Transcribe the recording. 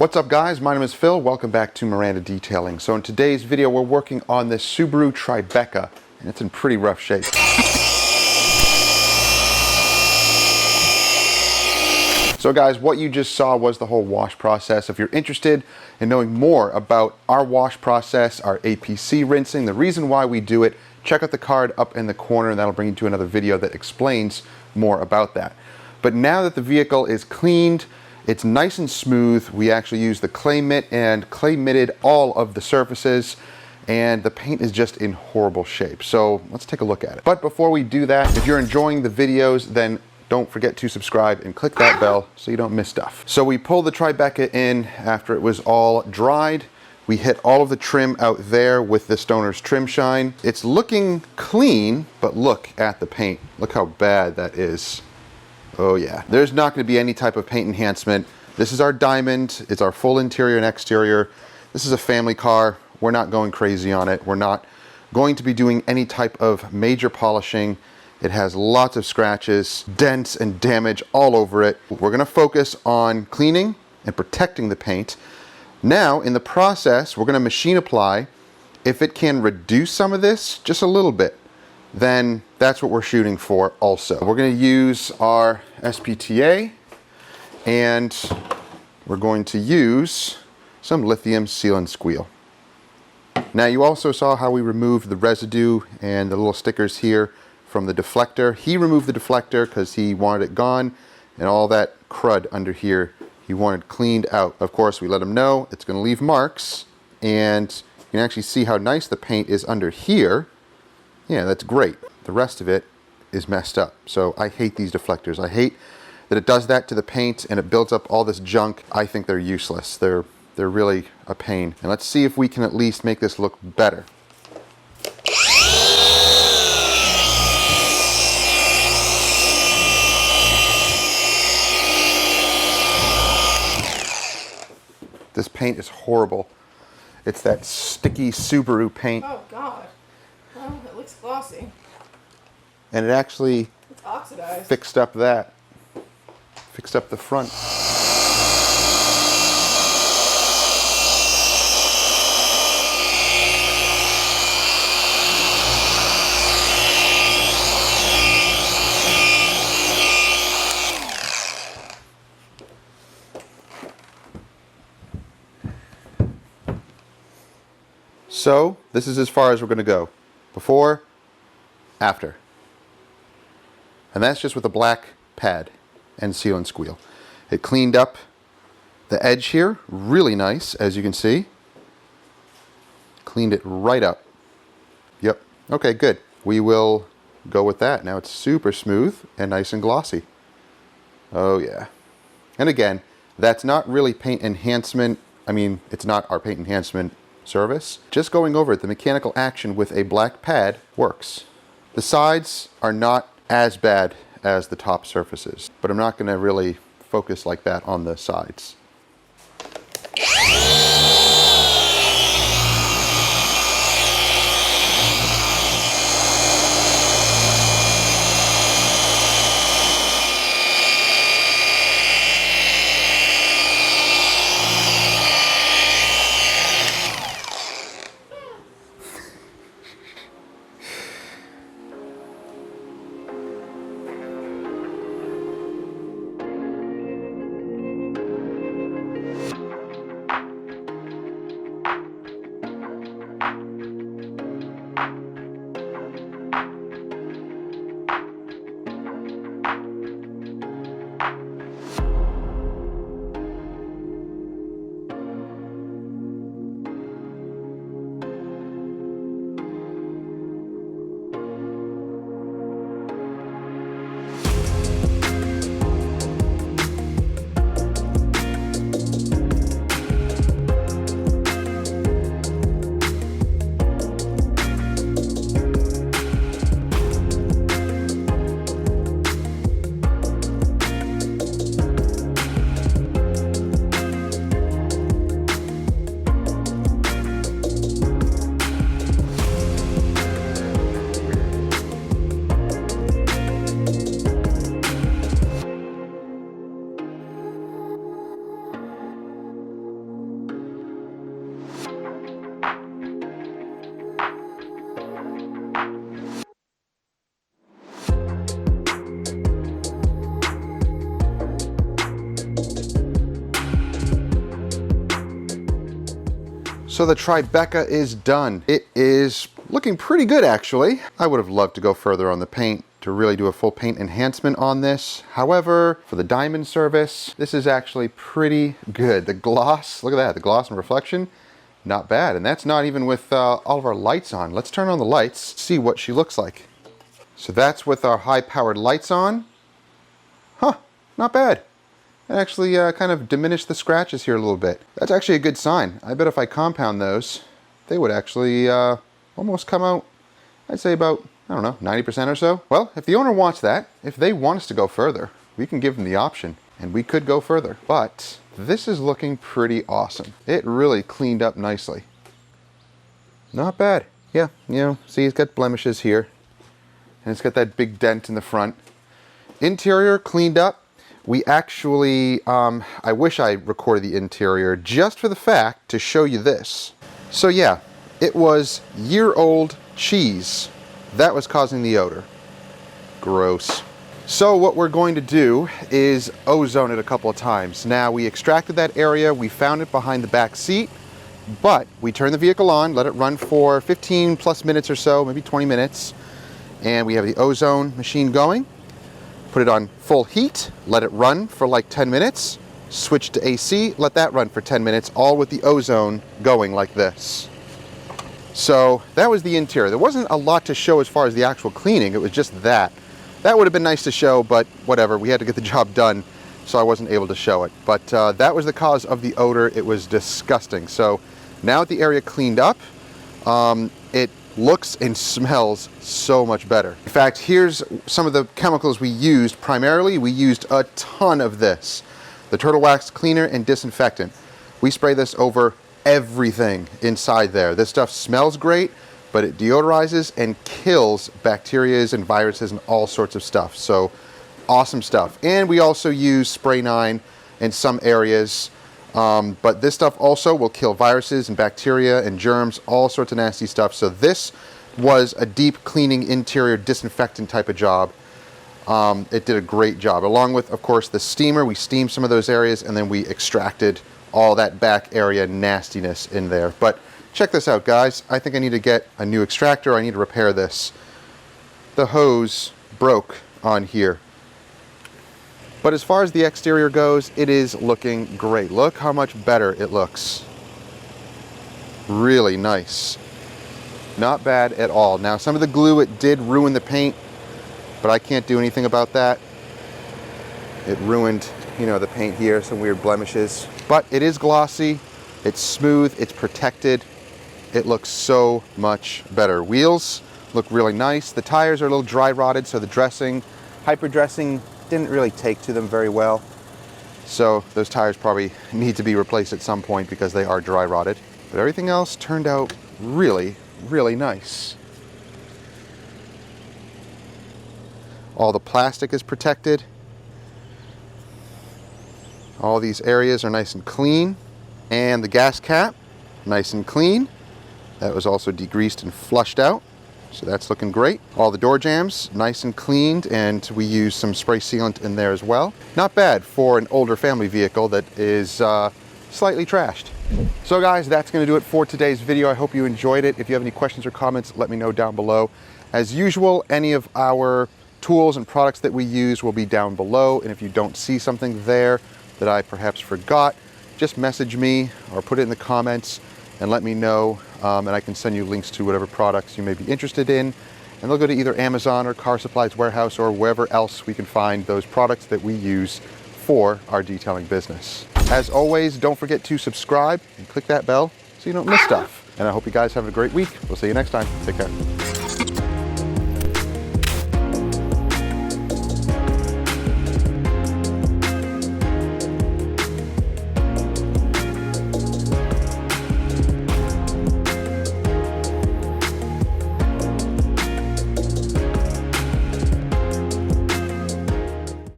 What's up guys, my name is Phil, welcome back to Miranda Detailing. So in today's video we're working on this Subaru Tribeca and it's in pretty rough shape. So guys, what you just saw was the whole wash process. If you're interested in knowing more about our wash process, our APC rinsing, the reason why we do it, check out the card up in the corner and that'll bring you to another video that explains more about that. But now that the vehicle is cleaned, it's nice and smooth. We actually used the clay mitt and clay mitted all of the surfaces and the paint is just in horrible shape. So let's take a look at it. But before we do that, if you're enjoying the videos, then don't forget to subscribe and click that bell so you don't miss stuff. So we pulled the Tribeca in after it was all dried. We hit all of the trim out there with the Stoner's Trim Shine. It's looking clean, but look at the paint. Look how bad that is. Oh yeah, there's not going to be any type of paint enhancement. This is our Diamond. It's our full interior and exterior. This is a family car. We're not going crazy on it. We're not going to be doing any type of major polishing. It has lots of scratches, dents, and damage all over it. We're gonna focus on cleaning and protecting the paint. Now, in the process, we're gonna machine apply. If it can reduce some of this, just a little bit, then that's what we're shooting for also. We're gonna use our SPTA, and we're going to use some lithium seal and squeal. Now, you also saw how we removed the residue and the little stickers here from the deflector. He removed the deflector because he wanted it gone, and all that crud under here he wanted cleaned out. Of course, we let him know it's going to leave marks, and you can actually see how nice the paint is under here. Yeah, that's great. The rest of it is messed up. So I hate these deflectors. I hate that it does that to the paint and it builds up all this junk. I think they're useless. They're really a pain. And let's see if we can at least make this look better. This paint is horrible. It's that sticky Subaru paint. Oh God. Well, it looks glossy. And it actually It's oxidized. fixed up that. Fixed up the front. So this is as far as we're going to go. Before, after. And that's just with a black pad and seal and squeal. It cleaned up the edge here, really nice, as you can see. Cleaned it right up. Yep. Okay, good. We will go with that. Now it's super smooth and nice and glossy. Oh yeah. And again, that's not really paint enhancement. I mean, it's not our paint enhancement service. Just going over it, the mechanical action with a black pad works. The sides are not as bad as the top surfaces, but I'm not going to really focus like that on the sides. So the Tribeca is done. It is looking pretty good, actually. I would have loved to go further on the paint to really do a full paint enhancement on this. However, for the diamond service, this is actually pretty good. The gloss, look at that, the gloss and reflection, not bad. And that's not even with all of our lights on. Let's turn on the lights, see what she looks like. So that's with our high-powered lights on. Huh, not bad. It actually kind of diminished the scratches here a little bit. That's actually a good sign. I bet if I compound those, they would actually almost come out, I'd say about, I don't know, 90% or so. Well, if the owner wants that, if they want us to go further, we can give them the option, and we could go further. But this is looking pretty awesome. It really cleaned up nicely. Not bad. Yeah, you know, see, it's got blemishes here. and it's got that big dent in the front. Interior cleaned up. We actually, I wish I recorded the interior just for the fact to show you this. So yeah, it was year-old cheese that was causing the odor. Gross. So what we're going to do is ozone it a couple of times. Now, we extracted that area, we found it behind the back seat, but we turned the vehicle on, let it run for 15 plus minutes or so, maybe 20 minutes, and we have the ozone machine going. Put it on full heat, let it run for like 10 minutes, switch to AC, let that run for 10 minutes, all with the ozone going like this. So that was the interior. There wasn't a lot to show as far as the actual cleaning, it was just that. That would have been nice to show, but whatever, we had to get the job done, so I wasn't able to show it. But that was the cause of the odor. It was disgusting. So now that the area cleaned up, it looks and smells so much better. In fact, here's some of the chemicals we used. Primarily, we used a ton of this. The Turtle Wax Cleaner and Disinfectant. We spray this over everything inside there. This stuff smells great, but it deodorizes and kills bacteria and viruses and all sorts of stuff. So awesome stuff. And we also use Spray 9 in some areas. But this stuff also will kill viruses and bacteria and germs, all sorts of nasty stuff. So this was a deep cleaning interior disinfectant type of job. It did a great job. Along with, of course, the steamer. We steamed some of those areas and then we extracted all that back area nastiness in there. But check this out, guys. I think I need to get a new extractor. I need to repair this. The hose broke on here. But as far as the exterior goes, it is looking great. Look how much better it looks. Really nice. Not bad at all. Now, some of the glue, it did ruin the paint, but I can't do anything about that. It ruined, you know, the paint here, some weird blemishes. But it is glossy, it's smooth, it's protected. It looks so much better. Wheels look really nice. The tires are a little dry rotted, so the dressing, hyper dressing, didn't really take to them very well. So those tires probably need to be replaced at some point because they are dry rotted. But everything else turned out really, really nice. All the plastic is protected. All these areas are nice and clean. And the gas cap, nice and clean. That was also degreased and flushed out. So that's looking great. All the door jambs, nice and cleaned, and we used some spray sealant in there as well. Not bad for an older family vehicle that is slightly trashed. So guys, that's gonna do it for today's video. I hope you enjoyed it. If you have any questions or comments, let me know down below. As usual, any of our tools and products that we use will be down below. And if you don't see something there that I perhaps forgot, just message me or put it in the comments and let me know, and I can send you links to whatever products you may be interested in, and they'll go to either Amazon or Car Supplies Warehouse or wherever else we can find those products that we use for our detailing business. As always, don't forget to subscribe and click that bell so you don't miss stuff. And I hope you guys have a great week. We'll see you next time. Take care.